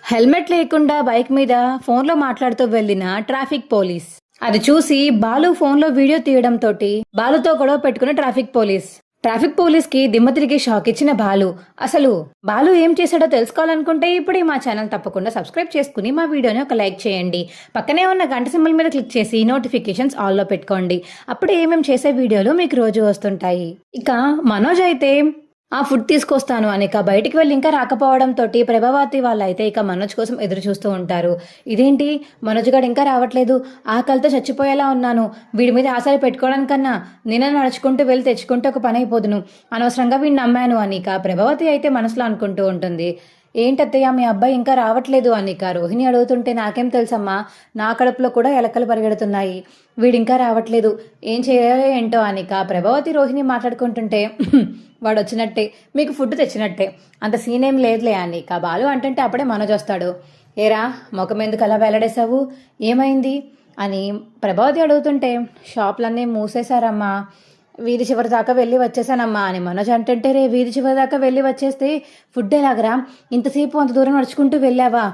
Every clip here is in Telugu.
హెల్మెట్ లేకుండా బైక్ మీద ఫోన్లో మాట్లాడుతూ వెళ్లిన ట్రాఫిక్ పోలీస్. అది చూసి బాలు ఫోన్లో వీడియో తీయడంతో బాలుతో గొడవ పెట్టుకున్న ట్రాఫిక్ పోలీస్ కి దిమ్మ తిరిగి షాక్ ఇచ్చిన బాలు. అసలు బాలు ఏం చేశాడో తెలుసుకోవాలనుకుంటే ఇప్పుడే మా ఛానల్ తప్పకుండా సబ్స్క్రైబ్ చేసుకుని మా వీడియోని ఒక లైక్ చేయండి. పక్కనే ఉన్న గంట సింబల్ మీద క్లిక్ చేసి నోటిఫికేషన్స్ ఆల్లో పెట్టుకోండి. అప్పుడే ఏమేం చేసే వీడియోలు మీకు రోజు వస్తుంటాయి. ఇక మనోజ్ అయితే ఆ ఫుడ్ తీసుకొస్తాను అని ఇక బయటికి వెళ్ళి ఇంకా రాకపోవడంతో ప్రభావతి వాళ్ళైతే ఇక మనోజ్ కోసం ఎదురు చూస్తూ ఉంటారు. ఇదేంటి మనోజ్ గారు ఇంకా రావట్లేదు, ఆకలితో చచ్చిపోయేలా ఉన్నాను, వీడి మీద ఆశలు పెట్టుకోవడానికన్నా నేనే నడుచుకుంటూ వెళ్ళి తెచ్చుకుంటూ ఒక పని అయిపోదును, అనవసరంగా వీడిని నమ్మాను అని ఇక ప్రభావతి అయితే మనసులో అనుకుంటూ ఉంటుంది. ఏంటత్తయ్య మీ అబ్బాయి ఇంకా రావట్లేదు అనిక రోహిణి అడుగుతుంటే నాకేం తెలుసమ్మా, నా కడుపులో కూడా ఎలకలు పరిగెడుతున్నాయి, వీడింకా రావట్లేదు, ఏం చేయాలో ఏంటో అనిక ప్రభావతి రోహిణి మాట్లాడుకుంటుంటే వాడు వచ్చినట్టే, మీకు ఫుడ్ తెచ్చినట్టే, అంత సీన్ ఏం లేదులే అనిక బాలు అంటుంటే అప్పుడే మనోజ్ వస్తాడు. ఏరా ముఖం ఎందుకు అలా వెల్లడేశావు, ఏమైంది అని ప్రభావతి అడుగుతుంటే షాపులన్నీ మూసేశారమ్మా, వీధి చివరి దాకా వెళ్ళి వచ్చేసానమ్మా అని మనోజ్ అంటుంటే రే వీధి చివరి దాకా వెళ్ళి వచ్చేస్తే ఫుడ్ ఎలాగరా, ఇంతసేపు అంత దూరం నడుచుకుంటూ వెళ్ళావా,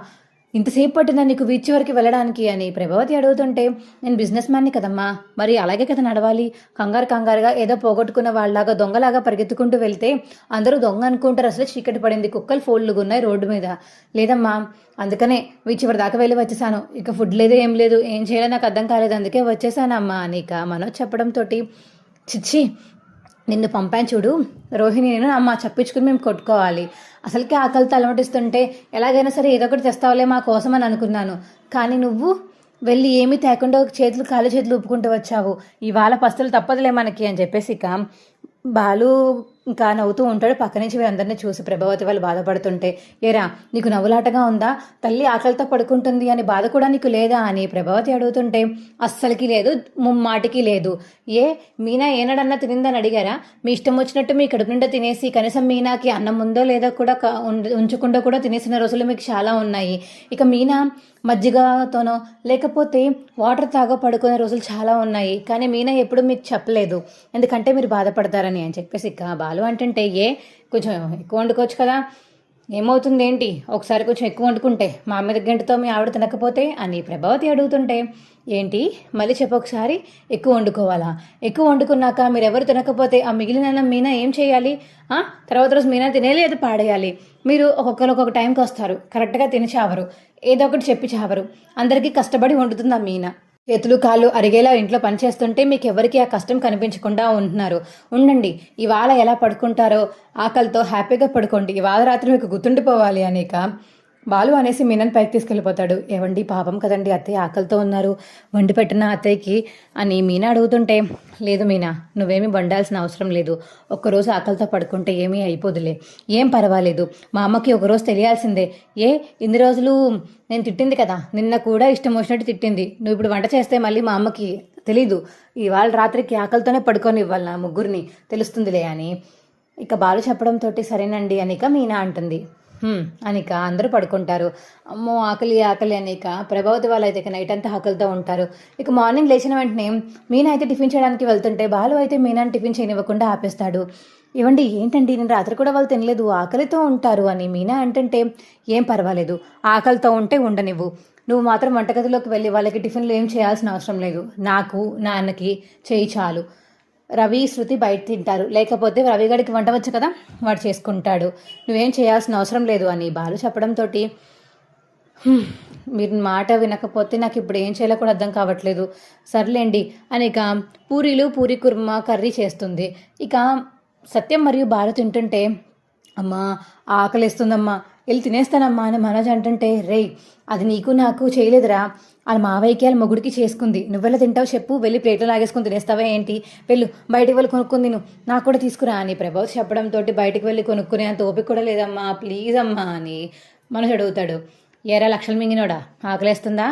ఇంతసేపు పట్టిందా నీకు వీధి చివరికి వెళ్ళడానికి అని ప్రభావతి అడుగుతుంటే నేను బిజినెస్ మ్యాన్ని కదమ్మా, మరి అలాగే కదా నడవాలి, కంగారుగా ఏదో పోగొట్టుకున్న వాళ్ళలాగా దొంగలాగా పరిగెత్తుకుంటూ వెళ్తే అందరూ దొంగ అనుకుంటారు, అసలు చీకటి పడింది, కుక్కలు ఫోల్డ్లుగా ఉన్నాయి రోడ్డు మీద, లేదమ్మా అందుకనే వీధి చివరి దాకా వెళ్ళి వచ్చేసాను, ఇక ఫుడ్ లేదు ఏం లేదు, ఏం చేయాలో నాకు అర్థం కాలేదు, అందుకే వచ్చేసానమ్మా అని ఇక మనోజ్ చెప్పడంతో చిచ్చి నిన్ను పంపాను చూడు రోహిణి, నేను అమ్మ చెప్పించుకుని మేము కొట్టుకోవాలి, అసలుకే ఆకలితో అలమటిస్తుంటే ఎలాగైనా సరే ఏదో ఒకటి తెస్తావులే మా కోసం అని అనుకున్నాను, కానీ నువ్వు వెళ్ళి ఏమీ తేకుండా ఖాళీ చేతులు ఊపుకుంటూ వచ్చావు, ఇవాళ పస్తులు తప్పదులే మనకి అని చెప్పేసి ఇక బాలు ఇంకా నవ్వుతూ ఉంటాడు. పక్క నుంచి వీరందరినీ చూసి ప్రభావతి వాళ్ళు బాధపడుతుంటే ఏరా నీకు నవ్వులాటగా ఉందా, తల్లి ఆకలితో పడుకుంటుంది అని బాధ కూడా నీకు లేదా అని ప్రభావతి అడుగుతుంటే అస్సలకి లేదు, ముమ్మాటికి లేదు, ఏ మీనా ఏనాడన్నా తినిందని అడిగారా, మీ ఇష్టం వచ్చినట్టు మీ కడుపు నిండా తినేసి కనీసం మీనాకి అన్నం ఉందో లేదో కూడా ఉంచకుండా కూడా తినేసిన రోజులు మీకు చాలా ఉన్నాయి, ఇక మీనా మజ్జిగతోనో లేకపోతే వాటర్ తాగో పడుకునే రోజులు చాలా ఉన్నాయి, కానీ మీనా ఎప్పుడు మీకు చెప్పలేదు ఎందుకంటే మీరు బాధపడతారని అని చెప్పేసి ఇక బాలు అంటుంటే కొంచెం ఎక్కువ వండుకోవచ్చు కదా, ఏమవుతుంది ఏంటి ఒకసారి కొంచెం ఎక్కువ వండుకుంటే మా మీద గంటతో మీ ఆవిడ తినకపోతే అని ప్రభావతి అడుగుతుంటే ఏంటి మళ్ళీ చెప్పొకసారి, ఎక్కువ వండుకోవాలా, ఎక్కువ వండుకున్నాక మీరు ఎవరు తినకపోతే ఆ మిగిలిన మీనా ఏం చేయాలి, తర్వాత రోజు మీనా తినేయాలి అది పాడేయాలి, మీరు ఒక్కొక్కరు ఒక్కొక్క టైంకి వస్తారు, కరెక్ట్గా తిని చావరు, ఏదో ఒకటి చెప్పి చావరు, అందరికీ కష్టపడి వండుతుంది ఆ మీనా, చేతులు కాళ్ళు అరిగేలా ఇంట్లో పనిచేస్తుంటే మీకు ఎవరికి ఆ కష్టం కనిపించకుండా ఉంటున్నారు, ఉండండి ఇవాళ ఎలా పడుకుంటారో ఆకలితో హ్యాపీగా పడుకోండి, ఇవాళ రాత్రి మీకు గుర్తుండిపోవాలి అనేక బాలు అనేసి మీనాని పైకి తీసుకెళ్ళిపోతాడు. ఏవండి పాపం కదండి అత్తయ్య ఆకలితో ఉన్నారు, వండి పెట్టిన అత్తయ్యకి అని మీనా అడుగుతుంటే లేదు మీనా నువ్వేమీ వండాల్సిన అవసరం లేదు, ఒక్కరోజు ఆకలితో పడుకుంటే ఏమీ అయిపోదులే, ఏం పర్వాలేదు, మా అమ్మకి ఒకరోజు తెలియాల్సిందే, ఇన్ని రోజులు నేను తిట్టింది కదా, నిన్న కూడా ఇష్టం వచ్చినట్టు తిట్టింది, నువ్వు ఇప్పుడు వంట చేస్తే మళ్ళీ మా అమ్మకి తెలీదు, ఇవాళ రాత్రికి ఆకలితోనే పడుకొని ఇవ్వాలి నా ముగ్గురిని తెలుస్తుందిలే అని ఇక బాలు చెప్పడంతో సరేనండి అనిక మీనా అంటుంది. అనిక అందరూ పడుకుంటారు. అమ్మో ఆకలి అనిక ప్రభావతి వాళ్ళు అయితే ఇక నైట్ అంతా ఆకలితో ఉంటారు. ఇక మార్నింగ్ లేచిన వెంటనే మీనా అయితే టిఫిన్ చేయడానికి వెళ్తుంటే బాలు అయితే మీనాని టిఫిన్ చేయనివ్వకుండా ఆపేస్తాడు. ఇవ్వండి ఏంటండి నేను రాత్రి కూడా వాళ్ళు తినలేదు, ఆకలితో ఉంటారు అని మీనా అంటుంటే ఏం పర్వాలేదు, ఆకలితో ఉంటే ఉండనివ్వు, నువ్వు మాత్రం వంటగదిలోకి వెళ్ళి వాళ్ళకి టిఫిన్లు ఏం చేయాల్సిన అవసరం లేదు, నాకు నాన్నకి చేయి చాలు, రవి శృతి బయట తింటారు, లేకపోతే రవిగడికి వంట వచ్చు కదా వాడు చేసుకుంటాడు, నువ్వేం చేయాల్సిన అవసరం లేదు అని బాలు చెప్పడంతో మీరు మాట వినకపోతే నాకు ఇప్పుడు ఏం చేయాలో కూడా అర్థం కావట్లేదు, సర్లేండి అని ఇక పూరీ కుర్మా కర్రీ చేస్తుంది. ఇక సత్యం మరియు బాలు తింటుంటే అమ్మా ఆకలిస్తుందమ్మా వెళ్ళి తినేస్తానమ్మా అని మనోజ్ అంటుంటే రేయ్ అది నీకు నాకు చేయలేదురా, వాళ్ళ మావయ్యకి వాళ్ళ మొగుడికి చేసుకుంది, నువ్వెలా తింటావు చెప్పు, వెళ్ళి ప్లేట్లో లాగేసుకుని తినేస్తావా ఏంటి, వెళ్ళు బయటికి వెళ్ళి కొనుక్కుంది, నువ్వు నాకు కూడా తీసుకురా అని ప్రభావతి చెప్పడంతో బయటికి వెళ్ళి కొనుక్కునే అంత ఓపిక కూడా లేదమ్మా ప్లీజ్ అమ్మా అని మనోజ్ అడుగుతాడు. ఏరా లక్షలు మింగినోడా ఆకలేస్తుందా,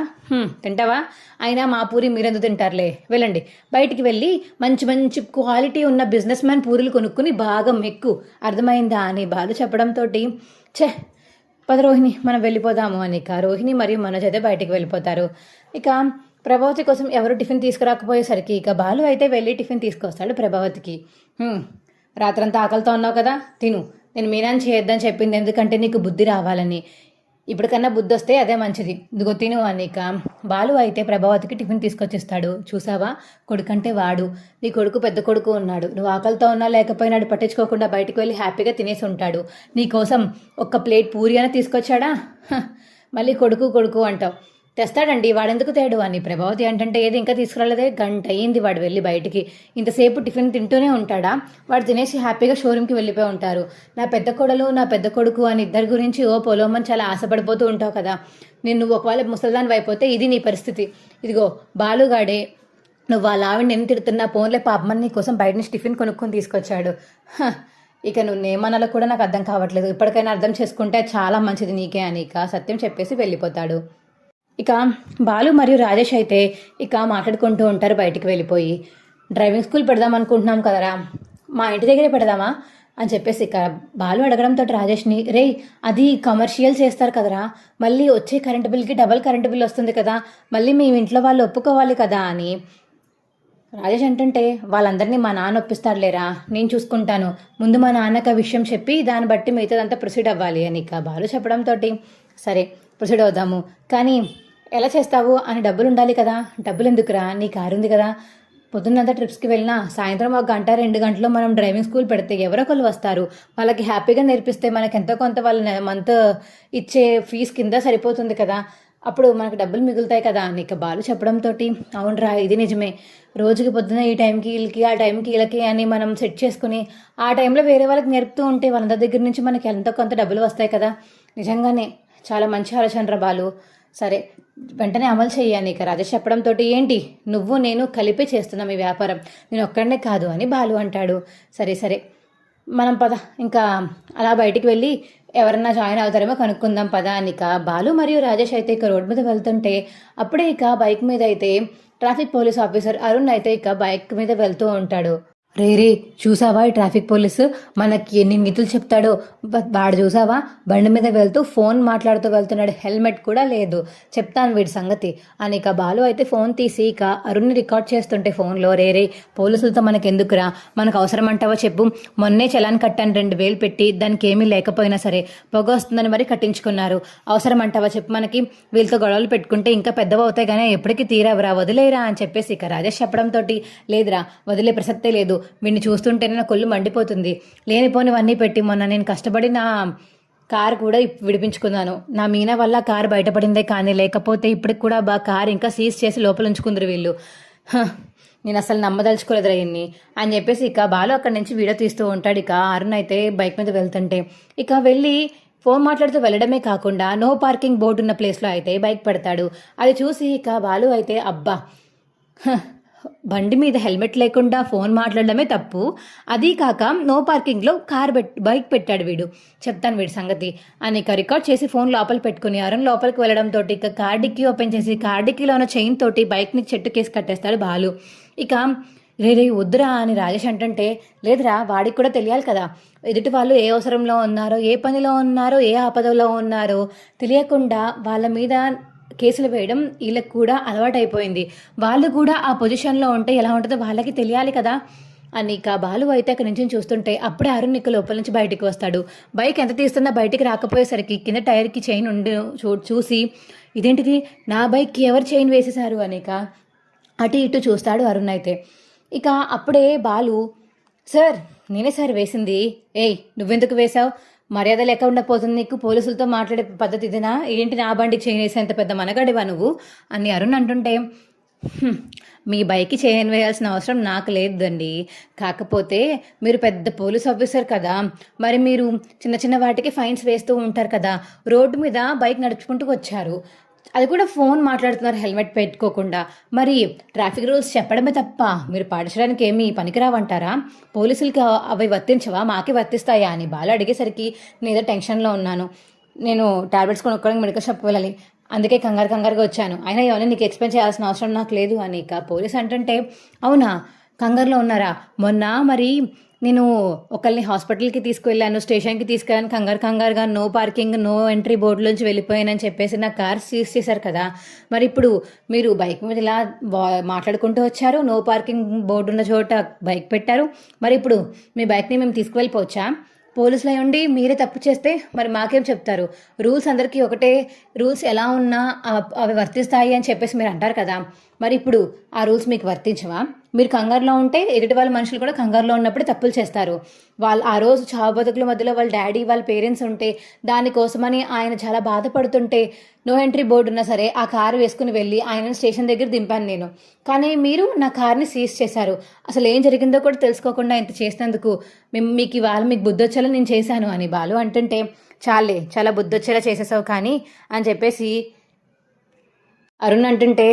తింటావా, అయినా మా పూరి మీరెందుకు తింటారులే, వెళ్ళండి బయటికి వెళ్ళి మంచి మంచి క్వాలిటీ ఉన్న బిజినెస్ మ్యాన్ పూరీలు కొనుక్కుని బాగా మెక్కు, అర్థమైందా అని బాలు చెప్పడంతో పద రోహిణి మనం వెళ్ళిపోదాము అని ఇక రోహిణి మరియు మనోజ్ అయితే బయటికి వెళ్ళిపోతారు. ఇక ప్రభావతి కోసం ఎవరు టిఫిన్ తీసుకురాకపోయేసరికి ఇక బాలు అయితే వెళ్ళి టిఫిన్ తీసుకొస్తాడు ప్రభావతికి. రాత్రంతా ఆకలితో ఉన్నావు కదా తిను, నేను మీనాన్ని చేయొద్దని చెప్పింది ఎందుకంటే నీకు బుద్ధి రావాలని, ఇప్పటికన్నా బుద్ధి వస్తే అదే మంచిది. ఇదిగో తిను అనిక. బాలు అయితే ప్రభావతికి టిఫిన్ తీసుకొచ్చిస్తాడు. చూసావా, కొడుకంటే వాడు. నీ కొడుకు పెద్ద కొడుకు ఉన్నాడు. నువ్వు ఆకలితో ఉన్నా లేకపోయినాడు పట్టించుకోకుండా బయటికి వెళ్ళి హ్యాపీగా తినేసి ఉంటాడు. నీకోసం ఒక్క ప్లేట్ పూరి అయినా తీసుకొచ్చాడా? మళ్ళీ కొడుకు కొడుకు అంటావు. తెస్తాడండి, వాడెందుకు తేడు అని ప్రభావతి అంటే ఏది ఇంకా తీసుకురాలేదే, గంట అయ్యింది వాడు వెళ్ళి బయటికి. ఇంతసేపు టిఫిన్ తింటూనే ఉంటాడా? వాడు తినేసి హ్యాపీగా షోరూమ్కి వెళ్ళిపోయి ఉంటారు. నా పెద్ద కొడలు నా పెద్ద కొడుకు అని ఇద్దరి గురించి పొలోమని చాలా ఆశపడిపోతూ ఉంటావు కదా. నువ్వు ఒకవేళ ముసలిదాని అయిపోతే ఇది నీ పరిస్థితి. ఇదిగో బాలుగాడే నువ్వు వాళ్ళ ఆవిడ నేను తిడుతున్నా ఫోన్లే పాపమని నీ కోసం బయట నుంచి టిఫిన్ కొనుక్కొని తీసుకొచ్చాడు. ఇక నువ్వు నేమనాలో కూడా నాకు అర్థం కావట్లేదు. ఇప్పటికైనా అర్థం చేసుకుంటే చాలా మంచిది నీకే అని ఇక సత్యం చెప్పేసి వెళ్ళిపోతాడు. ఇక బాలు మరియు రాజేష్ అయితే ఇక మాట్లాడుకుంటూ ఉంటారు బయటికి వెళ్ళిపోయి. డ్రైవింగ్ స్కూల్ పెడదాం అనుకుంటున్నాం కదరా, మా ఇంటి దగ్గరే పెడదామా అని చెప్పేసి ఇక బాలు అడగడంతో రాజేష్ని, రే అది కమర్షియల్ చేస్తారు కదరా, మళ్ళీ వచ్చే కరెంటు బిల్కి డబల్ కరెంటు బిల్ వస్తుంది కదా, మళ్ళీ మీ ఇంట్లో వాళ్ళు ఒప్పుకోవాలి కదా అని రాజేష్ అంటుంటే, వాళ్ళందరినీ మా నాన్న ఒప్పిస్తాడులేరా, నేను చూసుకుంటాను, ముందు మా నాన్నకు ఆ విషయం చెప్పి దాన్ని బట్టి మిగతాదంతా ప్రొసీడ్ అవ్వాలి అని ఇక బాలు చెప్పడంతో సరే ప్రొసీడ్ అవుదాము, కానీ ఎలా చేస్తావు అని డబ్బులు ఉండాలి కదా. డబ్బులు ఎందుకురా, నీ కారు ఉంది కదా, పొద్దున్నంతా ట్రిప్స్కి వెళ్ళినా సాయంత్రం 1 గంట 2 గంటలో మనం డ్రైవింగ్ స్కూల్ పెడితే ఎవరో ఒకళ్ళు వస్తారు, వాళ్ళకి హ్యాపీగా నేర్పిస్తే మనకి ఎంతో కొంత వాళ్ళ మంత్ ఇచ్చే ఫీజు కింద సరిపోతుంది కదా, అప్పుడు మనకు డబ్బులు మిగులుతాయి కదా అని ఇక బాలు చెప్పడంతో అవునరా ఇది నిజమే, రోజుకి పొద్దున ఈ టైంకి వీళ్ళకి ఆ టైంకి వీళ్ళకి అని మనం సెట్ చేసుకుని ఆ టైంలో వేరే వాళ్ళకి నేర్పుతూ ఉంటే వాళ్ళందరి దగ్గర నుంచి మనకి ఎంతో కొంత డబ్బులు వస్తాయి కదా. నిజంగానే చాలా మంచి ఆలోచన రా బాలు, సరే వెంటనే అమలు చెయ్యాలి ఇక రాజేష్ చెప్పడంతో, ఏంటి నువ్వు నేను కలిపి చేస్తున్నాం ఈ వ్యాపారం, నేను ఒక్కడనే కాదు అని బాలు అంటాడు. సరే సరే మనం పద ఇంకా అలా బయటికి వెళ్ళి ఎవరన్నా జాయిన్ అవుతారేమో కనుక్కుందాం పద అని ఇక బాలు మరియు రాజేష్ అయితే ఇక రోడ్ మీద వెళ్తుంటే అప్పుడే ఇక బైక్ మీద అయితే ట్రాఫిక్ పోలీస్ ఆఫీసర్ అరుణ్ అయితే ఇక బైక్ మీద వెళ్తూ ఉంటాడు. రే చూసావా ఈ ట్రాఫిక్ పోలీసు మనకి ఎన్ని నీతులు చెప్తాడో, వాడు చూసావా బండి మీద వెళ్తూ ఫోన్ మాట్లాడుతూ వెళ్తున్నాడు, హెల్మెట్ కూడా లేదు, చెప్తాను వీడి సంగతి అని ఇక బాలు అయితే ఫోన్ తీసి ఇక అరుణ్ని రికార్డ్ చేస్తుంటే ఫోన్లో, రే పోలీసులతో మనకు ఎందుకురా, మనకు అవసరం అంటావా చెప్పు, మొన్నే చలాన్ కట్టాను 2,000 పెట్టి, దానికి ఏమీ లేకపోయినా సరే పొగ వస్తుందని మరి కట్టించుకున్నారు, అవసరం అంటావా చెప్పు మనకి, వీళ్ళతో గొడవలు పెట్టుకుంటే ఇంకా పెద్దవి అవుతాయి కానీ ఎప్పటికీ తీరావరా, వదిలేరా అని చెప్పేసి ఇక రాజేష్ చెప్పడంతో, లేదురా వదిలే ప్రసక్తే లేదు, వీడిని చూస్తుంటేనే నా కొళ్ళు మండిపోతుంది, లేనిపోనివన్నీ పెట్టి మొన్న నేను కష్టపడి నా కారు కూడా విడిపించుకున్నాను, నా మీనా వల్ల కారు బయటపడిందే కానీ లేకపోతే ఇప్పటికి కూడా కారు ఇంకా సీజ్ చేసి లోపల ఉంచుకుందరు వీళ్ళు, నేను అసలు నమ్మదలుచుకోలేదురా ఇన్ని అని చెప్పేసి ఇక బాలు అక్కడి నుంచి వీడియో తీస్తూ ఉంటాడు. ఇక అరుణ్ అయితే బైక్ మీద వెళ్తుంటే ఇక వెళ్ళి ఫోన్ మాట్లాడుతూ వెళ్ళడమే కాకుండా నో పార్కింగ్ బోర్డు ఉన్న ప్లేస్లో అయితే బైక్ పెడతాడు. అది చూసి ఇక బాలు అయితే అబ్బా, బండి మీద హెల్మెట్ లేకుండా ఫోన్ మాట్లాడడమే తప్పు, అదీ కాక నో పార్కింగ్లో బైక్ పెట్టాడు వీడు, చెప్తాను వీడి సంగతి అని ఇక రికార్డ్ చేసి ఫోన్ లోపల పెట్టుకుని అరుణ్ లోపలికి వెళ్ళడంతో ఇక కార్ డిక్కీ ఓపెన్ చేసి కార్ డిక్కీలో ఉన్న చైన్ తోటి బైక్ని చెట్టు కేసి కట్టేస్తాడు బాలు. ఇక రే వద్దురా అని రాజేష్ అంటుంటే, లేదురా వాడికి కూడా తెలియాలి కదా ఎదుటి వాళ్ళు ఏ అవసరంలో ఉన్నారో, ఏ పనిలో ఉన్నారో, ఏ ఆపదలో ఉన్నారో తెలియకుండా వాళ్ళ మీద కేసులు వేయడం వీళ్ళకి కూడా అలవాటైపోయింది, వాళ్ళు కూడా ఆ పొజిషన్లో ఉంటే ఎలా ఉంటుందో వాళ్ళకి తెలియాలి కదా అని ఇక బాలు అయితే అక్కడి నుంచి చూస్తుంటే అప్పుడే అరుణ్ ఇక లోపల నుంచి బయటికి వస్తాడు. బైక్ ఎంత తీస్తున్నా బయటికి రాకపోయేసరికి కింద టైర్కి చైన్ ఉండి చూసి, ఇదేంటిది నా బైక్కి ఎవరు చైన్ వేసేశారు అని ఇక అటు ఇటు చూస్తాడు అరుణ్ అయితే. ఇక అప్పుడే బాలు, సార్ నేనే సార్ వేసింది, నువ్వెందుకు వేశావు, మర్యాద లేకుండా పోతుంది నీకు, పోలీసులతో మాట్లాడే పద్ధతి ఇదినా, ఏంటి నా బండికి చైన్ వేసేంత పెద్ద మనగాడివా నువ్వు అని అరుణ్ అంటుంటే, మీ బైక్కి చైన్ వేయాల్సిన అవసరం నాకు లేదండి, కాకపోతే మీరు పెద్ద పోలీస్ ఆఫీసర్ కదా, మరి మీరు చిన్న చిన్న వాటికి ఫైన్స్ వేస్తూ ఉంటారు కదా, రోడ్డు మీద బైక్ నడుపుకుంటూ వచ్చారు, అది కూడా ఫోన్ మాట్లాడుతున్నారు హెల్మెట్ పెట్టుకోకుండా, మరి ట్రాఫిక్ రూల్స్ చెప్పడమే తప్ప మీరు పాటించడానికి ఏమీ పనికిరావంటారా, పోలీసులకి అవి వర్తించవా, మాకే వర్తిస్తాయా అని బాలు అడిగేసరికి నేను ఏదో టెన్షన్లో ఉన్నాను, నేను టాబ్లెట్స్ కొనుక్కోవడానికి మెడికల్ షాప్కి వెళ్ళాలి, అందుకే కంగారుగా వచ్చాను, అయినా ఇవన్నీ నీకు ఎక్స్ప్లెయిన్ చేయాల్సిన అవసరం నాకు లేదు అని ఇక పోలీస్ అంటుంటే, అవునా కంగారులో ఉన్నారా, మొన్న మరి నేను ఒకరిని హాస్పిటల్కి తీసుకువెళ్ళాను, స్టేషన్కి తీసుకెళ్ళాను, కంగారుగా నో పార్కింగ్ నో ఎంట్రీ బోర్డులోంచి వెళ్ళిపోయానని చెప్పేసి నా కార్ సీజ్ చేశారు కదా, మరి ఇప్పుడు మీరు బైక్ మీద ఇలా మాట్లాడుకుంటూ వచ్చారు, నో పార్కింగ్ బోర్డు ఉన్న చోట బైక్ పెట్టారు, మరి ఇప్పుడు మీ బైక్ని మేము తీసుకువెళ్ళిపోవచ్చా పోలీసులు అయి ఉండి మీరే తప్పు చేస్తే మరి మాకేం చెప్తారు? రూల్స్ అందరికీ ఒకటే. రూల్స్ ఎలా ఉన్నా అవి వర్తిస్తాయి అని చెప్పేసి మీరు అంటారు కదా. మరి ఇప్పుడు ఆ రూల్స్ మీకు వర్తించవా? మీరు కంగారులో ఉంటే ఎదుటి వాళ్ళ మనుషులు కూడా కంగారులో ఉన్నప్పుడే తప్పులు చేస్తారు. వాళ్ళు ఆ రోజు చావు బతుకుల మధ్యలో వాళ్ళ డాడీ వాళ్ళ పేరెంట్స్ ఉంటే దానికోసమని ఆయన చాలా బాధపడుతుంటే నో ఎంట్రీ బోర్డు ఉన్నా సరే ఆ కారు వేసుకుని వెళ్ళి ఆయనను స్టేషన్ దగ్గర దింపాను నేను. కానీ మీరు నా కార్ని సీజ్ చేశారు. అసలు ఏం జరిగిందో కూడా తెలుసుకోకుండా ఇంత చేసినందుకు మీకు ఇవాళ మీకు బుద్ధి వచ్చేలా నేను చేశాను అని బాలు అంటుంటే, చాలే చాలా బుద్ధి వచ్చేలా చేసేసావు కానీ అని చెప్పేసి అరుణ్ అంటుంటే,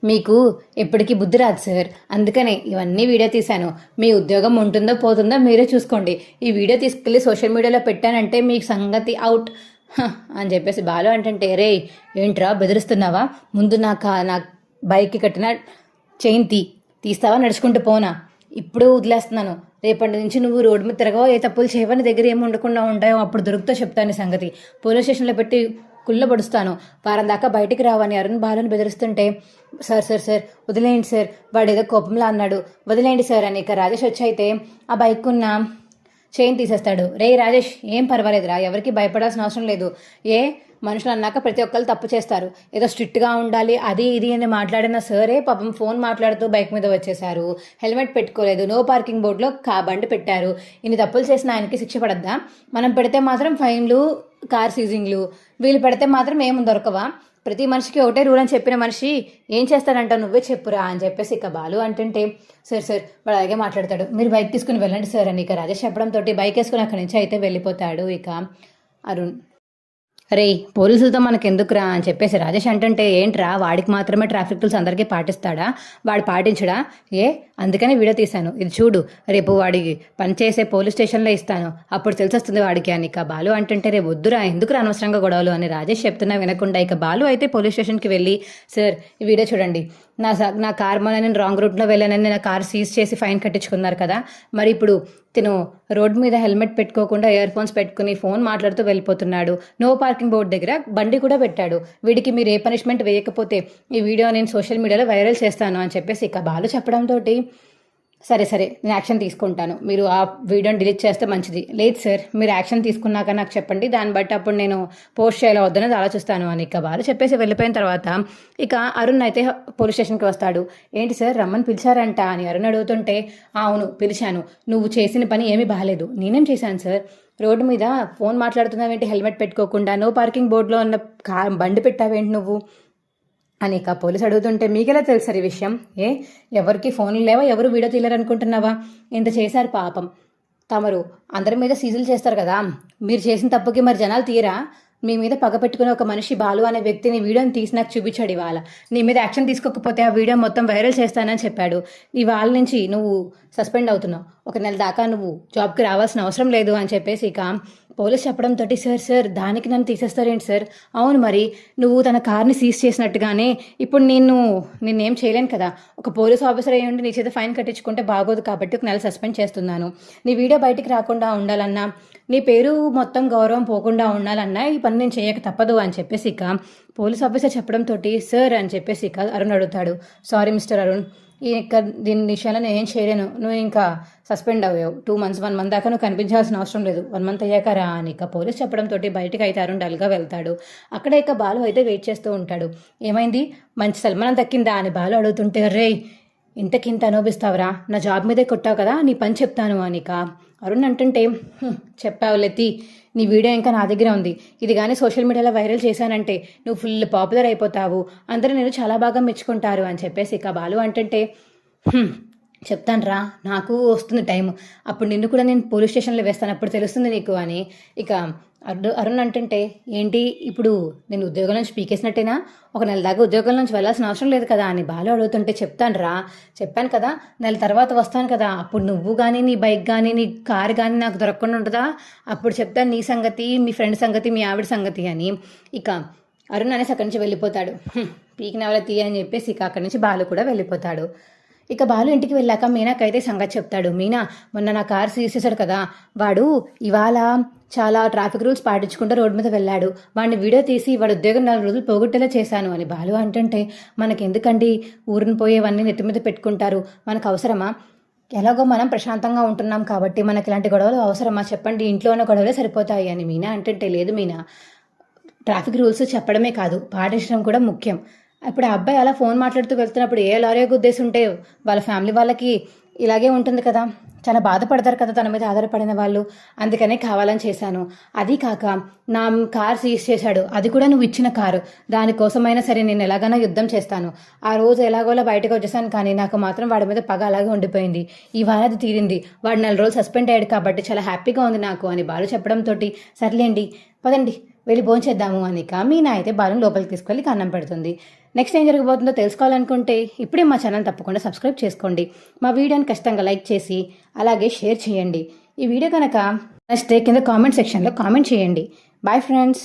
మీకు ఎప్పటికీ బుద్ధి రాదు సార్, అందుకనే ఇవన్నీ వీడియో తీశాను. మీ ఉద్యోగం ఉంటుందో పోతుందో మీరే చూసుకోండి. ఈ వీడియో తీసుకెళ్ళి సోషల్ మీడియాలో పెట్టానంటే మీకు సంగతి అవుట్ అని చెప్పేసి బాలు అంటుంటే, రే ఏంట్రా బెదిరిస్తున్నావా? ముందు నా బైక్కి కట్టిన చైన్ తీస్తావా? నడుచుకుంటూ పోనా? ఇప్పుడు వదిలేస్తున్నాను. రేపటి నుంచి నువ్వు రోడ్డు మీద తిరగవో, ఏ తప్పులు చేయవని దగ్గర ఏమి ఉండకుండా ఉంటాయో అప్పుడు దొరుకుతో చెప్తాను ఈ సంగతి. పోలీస్ స్టేషన్లో పెట్టి కుళ్ళబడుస్తాను. వారం దాకా బయటికి రావని అరుణ్ బాలుని బెదిరిస్తుంటే, సార్ సార్ సార్ వదిలేయండి సార్, వాడు ఏదో కోపంలో అన్నాడు, వదిలేయండి సార్ అని ఇక రాజేష్ వచ్చి అయితే ఆ బైక్ ఉన్న చైన్ తీసేస్తాడు. రే రాజేష్, ఏం పర్వాలేదురా, ఎవరికి భయపడాల్సిన అవసరం లేదు. మనుషులు అన్నాక ప్రతి ఒక్కరు తప్పు చేస్తారు. ఏదో స్ట్రిక్ట్గా ఉండాలి అది ఇది అని మాట్లాడిన సరే పాపం ఫోన్ మాట్లాడుతూ బైక్ మీద వచ్చేసారు. హెల్మెట్ పెట్టుకోలేదు, నో పార్కింగ్ బోర్డులో బండి పెట్టారు. ఇన్ని తప్పులు చేసిన ఆయనకి శిక్ష పడద్దా? మనం పెడితే మాత్రం ఫైన్లు, కార్ సీజింగ్లు, వీళ్ళు పెడితే మాత్రం ఏమి దొరకవా? ప్రతి మనిషికి ఒకటే రూల్ అని చెప్పిన మనిషి ఏం చేస్తాడంట, నువ్వే చెప్పురా అని చెప్పేసి ఇక బాలు అంటుంటే, సార్ సార్ వాడు అలాగే మాట్లాడతాడు, మీరు బైక్ తీసుకుని వెళ్ళండి సార్ అని ఇక రాజేష్ చెప్పడంతో బైక్ వేసుకుని అక్కడి నుంచి అయితే వెళ్ళిపోతాడు ఇక అరుణ్. రే పోలీసులతో మనకెందుకురా అని చెప్పేసి రాజేష్ అంటుంటే, ఏంట్రా వాడికి మాత్రమే ట్రాఫిక్ రూల్స్ అందరికీ పాటిస్తాడా? వాడు పాటించడా? అందుకని వీడియో తీశాను, ఇది చూడు, రేపు వాడికి పనిచేసే పోలీస్ స్టేషన్లో ఇస్తాను, అప్పుడు తెలిసొస్తుంది వాడికి అని ఇక బాలు అంటుంటే, రేపు వద్దురా ఎందుకురా అనవసరంగా గొడవలు అని రాజేష్ చెప్తున్నా వినకుండా ఇక బాలు అయితే పోలీస్ స్టేషన్కి వెళ్ళి, సార్ ఈ వీడియో చూడండి, నా కార్ మొన్న నేను రాంగ్ రూట్లో వెళ్ళానని నా కార్ సీజ్ చేసి ఫైన్ కట్టించుకున్నారు కదా, మరి ఇప్పుడు తిను రోడ్డు మీద హెల్మెట్ పెట్టుకోకుండా ఇయర్ ఫోన్స్ పెట్టుకుని ఫోన్ మాట్లాడుతూ వెళ్ళిపోతున్నాడు. నో పార్కింగ్ బోర్డు దగ్గర బండి కూడా పెట్టాడు. వీడికి మీరు ఏ పనిష్మెంట్ వేయకపోతే ఈ వీడియో నేను సోషల్ మీడియాలో వైరల్ చేస్తాను అని చెప్పేసి ఇక బాలు చెప్పడంతో, సరే నేను యాక్షన్ తీసుకుంటాను, మీరు ఆ వీడియోని డిలీట్ చేస్తే మంచిది. లేదు సార్, మీరు యాక్షన్ తీసుకున్నాక నాకు చెప్పండి, దాన్ని బట్టి అప్పుడు నేను పోస్ట్ చేయాలో వద్దనేది ఆలోచిస్తాను అని ఇక బాలు చెప్పేసి వెళ్ళిపోయిన తర్వాత ఇక అరుణ్ అయితే పోలీస్ స్టేషన్కి వస్తాడు. ఏంటి సార్ రమ్మని పిలిచారంట అని అరుణ్ అడుగుతుంటే, అవును పిలిచాను, నువ్వు చేసిన పని ఏమీ బాగాలేదు. నేనేం చేశాను సార్? రోడ్డు మీద ఫోన్ మాట్లాడుతున్నావేంటి హెల్మెట్ పెట్టుకోకుండా? నో పార్కింగ్ బోర్డులో ఉన్న బండి పెట్టావేంటి నువ్వు అని ఇక పోలీసు అడుగుతుంటే, మీకెలా తెలుసు ఈ విషయం? ఎవరికి ఫోన్లు లేవా? ఎవరు వీడియో తీయలేరు అనుకుంటున్నావా? ఇంత చేశారు పాపం. తమరు అందరి మీద సీజులు చేస్తారు కదా, మీరు చేసిన తప్పుకి మరి జనాలు తీయరా? మీ మీద పగ పెట్టుకుని ఒక మనిషి బాలు అనే వ్యక్తిని వీడియోని తీసి నాకు చూపించాడు. ఇవాళ నీ మీద యాక్షన్ తీసుకోకపోతే ఆ వీడియో మొత్తం వైరల్ చేస్తానని చెప్పాడు. ఇవాళ నుంచి నువ్వు సస్పెండ్ అవుతున్నావు, 1 నెల దాకా నువ్వు జాబ్కి రావాల్సిన అవసరం లేదు అని చెప్పేసి ఇక పోలీస్ చెప్పడంతో, సార్ దానికి నన్ను తీసేస్తారేంటి సార్? అవును మరి నువ్వు తన కార్ని సీజ్ చేసినట్టుగానే ఇప్పుడు నిన్నేం చేయలేను కదా. ఒక పోలీస్ ఆఫీసర్ అయ్యి ఉండి నీ చేత ఫైన్ కట్టించుకుంటే బాగోదు కాబట్టి 1 నెల సస్పెండ్ చేస్తున్నాను. నీ వీడియో బయటికి రాకుండా ఉండాలన్నా, నీ పేరు మొత్తం గౌరవం పోకుండా ఉండాలన్నా ఈ పని నేను చేయక తప్పదు అని చెప్పేసి ఇక పోలీస్ ఆఫీసర్ చెప్పడంతో, సార్ అని చెప్పేసి ఇక అరుణ్ అడుగుతాడు, సారీ మిస్టర్ అరుణ్, దీని విషయంలో నేను ఏం చేయలేను, నువ్వు ఇంకా సస్పెండ్ అయ్యావు 2 months 1 month దాకా నువ్వు కనిపించాల్సిన అవసరం లేదు, 1 month అయ్యాక రా అని ఇక పోలీస్ చెప్పడంతో బయటకు అయితే అరుణ్ డల్గా వెళ్తాడు. అక్కడ ఇక బాలు అయితే వెయిట్ చేస్తూ ఉంటాడు. ఏమైంది, మంచి సల్మానం దక్కిందా అని బాలు అడుగుతుంటే, రే ఇంతకింత అనుభవిస్తావురా, నా జాబ్ మీదే కొట్టావు కదా, నీ పని చెప్తాను అని ఇక అరుణ్ అంటుంటే, చెప్పావు లెత్తి, నీ వీడియో ఇంకా నా దగ్గర ఉంది, ఇది కానీ సోషల్ మీడియాలో వైరల్ చేశానంటే నువ్వు ఫుల్ పాపులర్ అయిపోతావు, అందరూ నేను చాలా బాగా మెచ్చుకుంటారు అని చెప్పేసి ఇక బాలు అంటుంటే, చెప్తానురా, నాకు వస్తుంది టైం, అప్పుడు నిన్ను కూడా నేను పోలీస్ స్టేషన్లో వేస్తాను, అప్పుడు తెలుస్తుంది నీకు అని ఇక అరుణ్ అంటుంటే, ఏంటి ఇప్పుడు నేను ఉద్యోగం నుంచి పీకేసినట్టేనా, 1 నెల దాకా ఉద్యోగం నుంచి వెళ్ళాల్సిన అవసరం లేదు కదా అని బాలు అడుగుతుంటే, చెప్పాను కదా 1 నెల తర్వాత వస్తాను కదా, అప్పుడు నువ్వు కానీ నీ బైక్ కానీ నీ కారు కానీ నాకు దొరకకుండా ఉంటుందా, అప్పుడు చెప్తాను నీ సంగతి, మీ ఫ్రెండ్ సంగతి, మీ ఆవిడ సంగతి అని ఇక అరుణ్ అనేసి అక్కడి నుంచి వెళ్ళిపోతాడు. పీకిన వాళ్ళ తీయ అని చెప్పేసి ఇక అక్కడి నుంచి బాలు కూడా వెళ్ళిపోతాడు. ఇక బాలు ఇంటికి వెళ్ళాక మీనాకైతే సంగతి చెప్తాడు. మీనా, మొన్న నా కారు సీజ్ చేశాడు కదా, వాడు ఇవాళ చాలా ట్రాఫిక్ రూల్స్ పాటించుకుంటూ రోడ్డు మీద వెళ్ళాడు, వాడిని వీడియో తీసి వాడు ఉద్యోగం 4 రోజులు పోగొట్టేలా చేశాను అని బాలు అంటుంటే, మనకెందుకండి ఊరిని పోయేవన్నీ నెత్తి మీద పెట్టుకుంటారు, మనకు అవసరమా? ఎలాగో మనం ప్రశాంతంగా ఉంటున్నాం కాబట్టి మనకి ఇలాంటి గొడవలు అవసరమా చెప్పండి, ఇంట్లో ఉన్న గొడవలే సరిపోతాయి అని మీనా అంటుంటే, లేదు మీనా, ట్రాఫిక్ రూల్స్ చెప్పడమే కాదు పాటించడం కూడా ముఖ్యం. ఇప్పుడు ఆ అబ్బాయి అలా ఫోన్ మాట్లాడుతూ వెళ్తున్నప్పుడు ఏ లారీ గుద్దేసి ఉంటే వాళ్ళ ఫ్యామిలీ వాళ్ళకి ఇలాగే ఉంటుంది కదా, చాలా బాధపడతారు కదా తన మీద ఆధారపడిన వాళ్ళు. అందుకనే కావాలని చేశాను. అది కాక నా కార్ సీజ్ చేశాడు, అది కూడా నువ్వు ఇచ్చిన కారు. దానికోసమైనా సరే నేను ఎలాగైనా యుద్ధం చేస్తాను. ఆ రోజు ఎలాగోలా బయటకు వచ్చేసాను, కానీ నాకు మాత్రం వాడి మీద పగ అలాగే ఉండిపోయింది. ఇవాళ అది తీరింది. వాడు 4 రోజులు సస్పెండ్ అయ్యాడు కాబట్టి చాలా హ్యాపీగా ఉంది నాకు అని బాలు చెప్పడంతో, సర్లేండి పదండి వెళ్ళి భోంచేద్దాము అని మీనా అయితే బాలుని లోపలికి తీసుకెళ్ళి అన్నం పెడుతుంది. నెక్స్ట్ ఏం జరగబోతుందో తెలుసుకోవాలనుకుంటే ఇప్పుడే మా ఛానల్ తప్పకుండా సబ్స్క్రైబ్ చేసుకోండి. మా వీడియోని ఖచ్చితంగా లైక్ చేసి అలాగే షేర్ చేయండి. ఈ వీడియో కనుక నచ్చితే కింద కామెంట్ సెక్షన్లో కామెంట్ చేయండి. Bye friends.